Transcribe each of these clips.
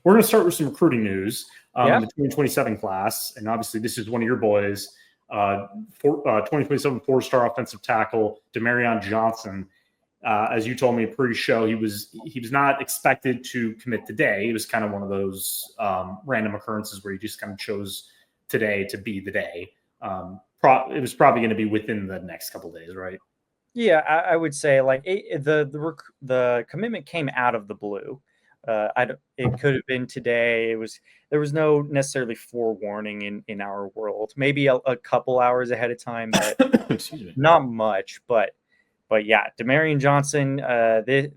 we're going to start with some recruiting news Yeah. in the 2027 class. And obviously, this is one of your boys, 2027 four-star offensive tackle, Demarion Johnson. As you told me pre-show, he was not expected to commit today. It was kind of one of those random occurrences where he just kind of chose today to be the day. It was probably going to be within the next couple of days, right? Yeah, I would say like the commitment came out of the blue. It could have been today. There was no necessarily forewarning in our world. Maybe a couple hours ahead of time, but not much. But yeah, Demarion Johnson,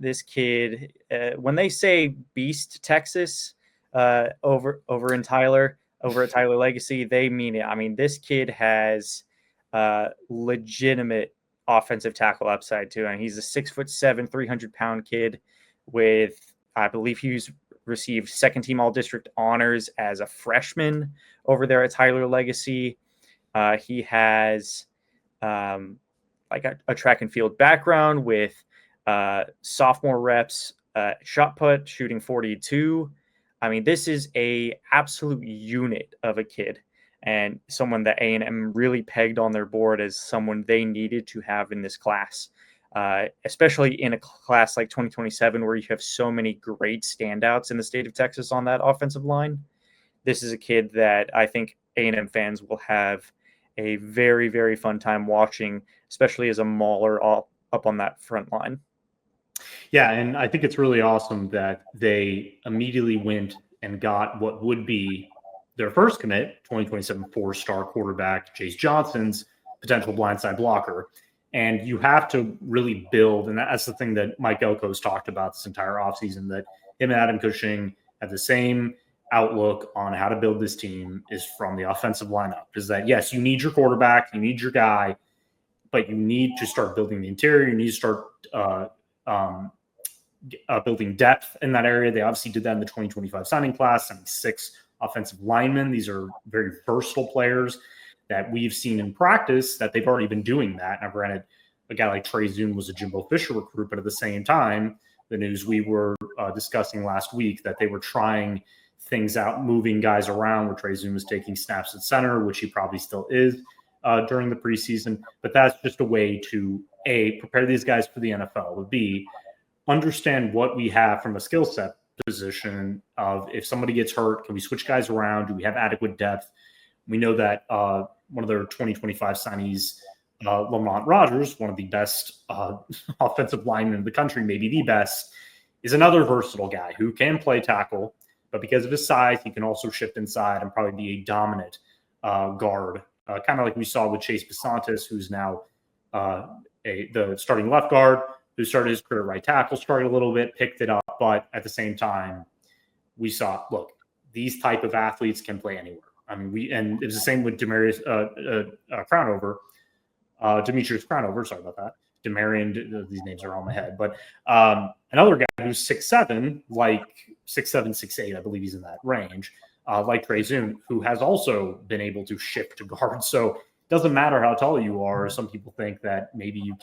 this kid, when they say Beast Texas over at Tyler Legacy, they mean it. I mean, this kid has legitimate offensive tackle upside too, and he's a 6'7", 300-pound kid with, I believe he's received second team all district honors as a freshman over there at Tyler Legacy. He has like a track and field background with sophomore reps, shot put, shooting 42. I mean, this is a absolute unit of a kid, and someone that A&M really pegged on their board as someone they needed to have in this class, especially in a class like 2027 where you have so many great standouts in the state of Texas on that offensive line. This is a kid that I think A&M fans will have a very, very fun time watching, especially as a mauler up on that front line. Yeah, and I think it's really awesome that they immediately went and got what would be their first commit, 2027 four-star quarterback, Chase Johnson's potential blindside blocker. And you have to really build, and that's the thing that Mike Elko's talked about this entire offseason, that him and Adam Cushing have the same outlook on how to build this team is from the offensive lineup. Is that, yes, you need your quarterback, you need your guy, but you need to start building the interior. You need to start building depth in that area. They obviously did that in the 2025 signing class, 76 offensive linemen. These are very versatile players that we've seen in practice that they've already been doing that. Now, granted, a guy like Trey Zoom was a Jimbo Fisher recruit, but at the same time, the news we were discussing last week that they were trying things out, moving guys around, where Trey Zoom was taking snaps at center, which he probably still is during the preseason. But that's just a way to, A, prepare these guys for the NFL, but B, understand what we have from a skill set position of if somebody gets hurt, can we switch guys around? Do we have adequate depth? We know that one of their 2025 signees, Lamont Rogers, one of the best offensive linemen in the country, maybe the best, is another versatile guy who can play tackle, but because of his size, he can also shift inside and probably be a dominant guard, kind of like we saw with Chase Basantis, who's now the starting left guard, who started his career right tackle, started a little bit, picked it up, but at the same time, we saw, look, these type of athletes can play anywhere. I mean, and it was the same with Demetrius Crownover. Sorry about that. Demarion, these names are on my head. But another guy who's 6'7", like 6'7", 6'8", I believe he's in that range, like Trey Zoom, who has also been able to shift to guard. So it doesn't matter how tall you are. Some people think that maybe you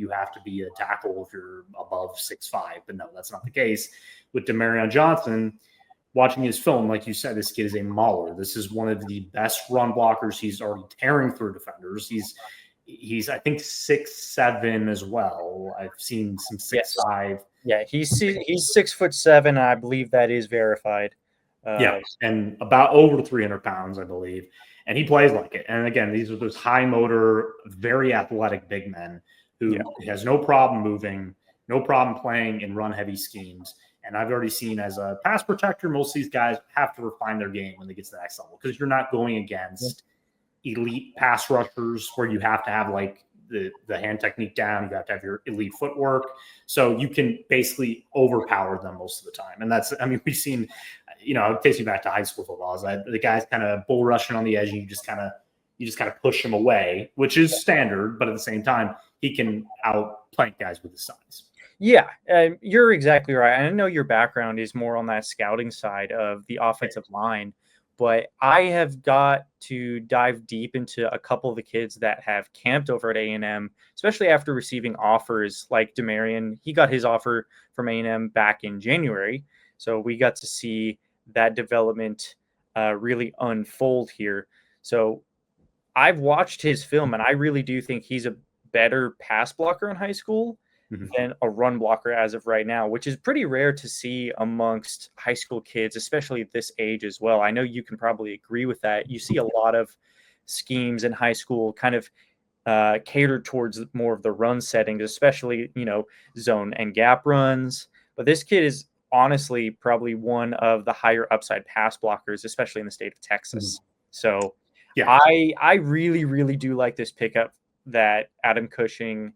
have to be a tackle if you're above 6'5", but no, that's not the case. With Demarion Johnson, watching his film, like you said, this kid is a mauler. This is one of the best run blockers. He's already tearing through defenders. He's I think 6'7" as well. I've seen some 6'5". Yeah, he's 6'7". I believe that is verified. Yeah, and about over 300 pounds, I believe. And he plays like it. And again, these are those high motor, very athletic big men who has no problem moving, no problem playing in run heavy schemes. And I've already seen as a pass protector, most of these guys have to refine their game when they get to the next level, because you're not going against elite pass rushers where you have to have like the hand technique down. You have to have your elite footwork. So you can basically overpower them most of the time. And that's, I mean, we've seen, it takes you back to high school football. The guy's kind of bull rushing on the edge and you just kind of push him away, which is standard. But at the same time, he can outplank guys with his size. Yeah, you're exactly right. I know your background is more on that scouting side of the offensive line, but I have got to dive deep into a couple of the kids that have camped over at A&M, especially after receiving offers like Demarion. He got his offer from A&M back in January, so we got to see that development really unfold here. So I've watched his film, and I really do think he's a better pass blocker in high school than a run blocker as of right now, which is pretty rare to see amongst high school kids, especially at this age as well. I know you can probably agree with that. You see a lot of schemes in high school kind of catered towards more of the run settings, especially, zone and gap runs. But this kid is honestly probably one of the higher upside pass blockers, especially in the state of Texas. So Yeah. I really, really do like this pickup that Adam Cushing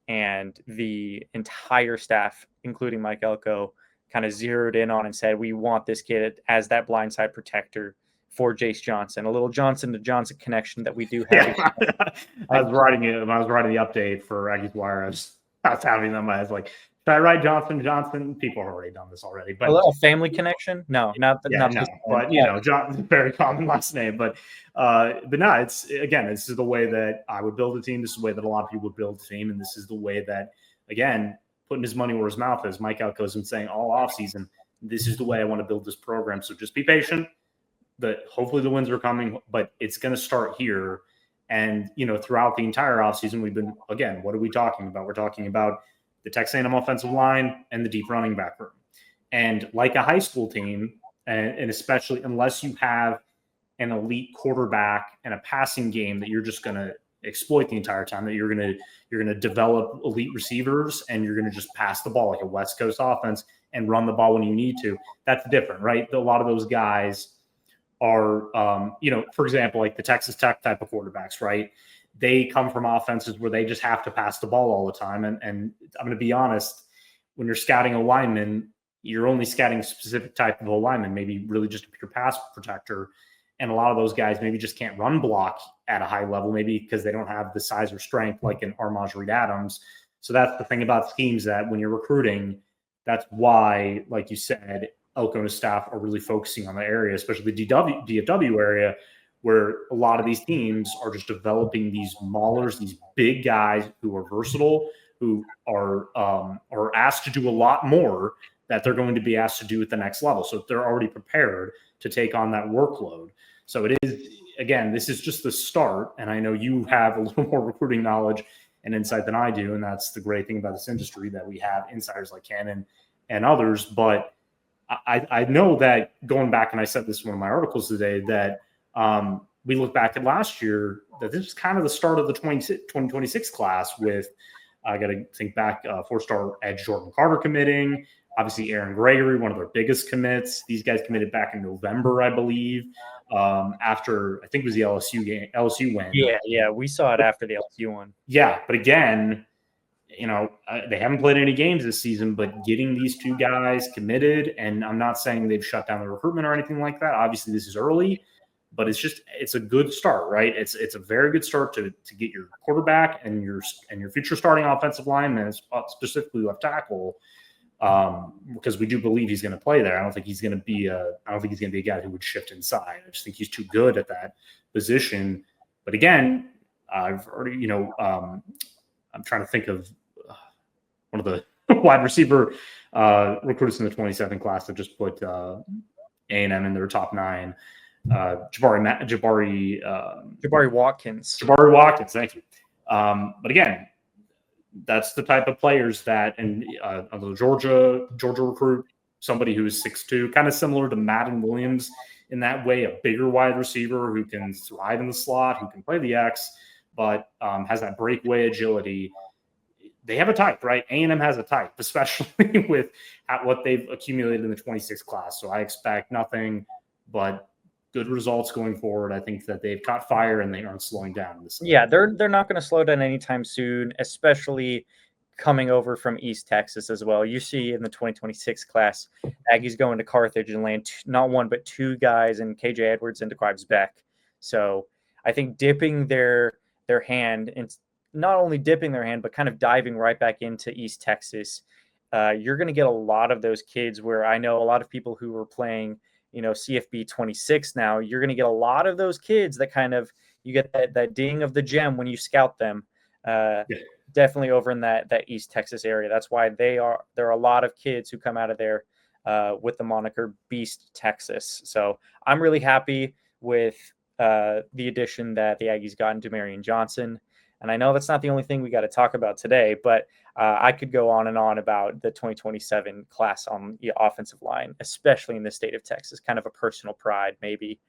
and the entire staff, including Mike Elko, kind of zeroed in on and said, we want this kid as that blindside protector for Jace Johnson, a little Johnson to Johnson connection that we do have. Yeah. I was writing it when I was writing the update for Aggies Wire. I was having them. I was like, should I write Johnson? People have already done this already, but a little family connection. No, not no. But John, very common last name. But no, it's again, this is the way that I would build a team. This is the way that a lot of people would build a team, and this is the way that, again, putting his money where his mouth is. Mike Elko's been saying all offseason, this is the way I want to build this program. So just be patient. Hopefully the wins are coming, but it's going to start here. And, throughout the entire offseason, we've been, again, what are we talking about? We're talking about the Texas A&M offensive line and the deep running back room. And like a high school team, and especially unless you have an elite quarterback and a passing game that you're just going to exploit the entire time, that you're going to develop elite receivers and you're going to just pass the ball like a West Coast offense and run the ball when you need to. That's different, right? A lot of those guys are, for example, like the Texas Tech type of quarterbacks, right? They come from offenses where they just have to pass the ball all the time. And I'm going to be honest, when you're scouting a lineman, you're only scouting a specific type of a lineman, maybe really just a pure pass protector. And a lot of those guys maybe just can't run block at a high level, maybe because they don't have the size or strength like an Armaj Reed Adams. So that's the thing about schemes, that when you're recruiting, that's why, like you said, Elko and his staff are really focusing on the area, especially the DFW area, where a lot of these teams are just developing these maulers, these big guys who are versatile, who are asked to do a lot more that they're going to be asked to do at the next level. So they're already prepared to take on that workload. So it is, again, this is just the start. And I know you have a little more recruiting knowledge and insight than I do. And that's the great thing about this industry, that we have insiders like Cannon and others. But I know that, going back, and I said this in one of my articles today, that we look back at last year, that this is kind of the start of the 2026 class with, I got to think back, 4-star edge Jordan Carter committing, obviously Aaron Gregory, one of their biggest commits. These guys committed back in November, I believe, after, I think it was the LSU win. Yeah, we saw it after the LSU one. Yeah, but again, they haven't played any games this season, but getting these two guys committed, and I'm not saying they've shut down the recruitment or anything like that. Obviously, this is early, but it's a good start, right? It's a very good start to get your quarterback and your future starting offensive lineman, specifically left tackle, because we do believe he's going to play there. I don't think he's going to be a guy who would shift inside. I just think he's too good at that position. But again, I've already, I'm trying to think of one of the wide receiver recruits in the 27 class that just put A&M in their top 9. Jabari Watkins. Jabari Watkins, thank you. But again, that's the type of players that, and the Georgia recruit, somebody who is 6'2", kind of similar to Madden Williams in that way, a bigger wide receiver who can thrive in the slot, who can play the X, but has that breakaway agility. They have a type, right? A&M has a type, especially with what they've accumulated in the 26 class. So I expect nothing but good results going forward. I think that they've caught fire and they aren't slowing down. Yeah, they're not going to slow down anytime soon, especially coming over from East Texas as well. You see in the 2026 class, Aggies going to Carthage and land not one but 2 guys in KJ Edwards and DeQuibes Beck. So I think dipping their hand, and not only dipping their hand, but kind of diving right back into East Texas, you're going to get a lot of those kids where I know a lot of people who are playing, CFB 26 now, you're going to get a lot of those kids that kind of, you get that ding of the gem when you scout them. Definitely over in that East Texas area. That's why there are a lot of kids who come out of there with the moniker Beast Texas. So I'm really happy with the addition that the Aggies got in Demarion Johnson. And I know that's not the only thing we got to talk about today, but I could go on and on about the 2027 class on the offensive line, especially in the state of Texas, kind of a personal pride maybe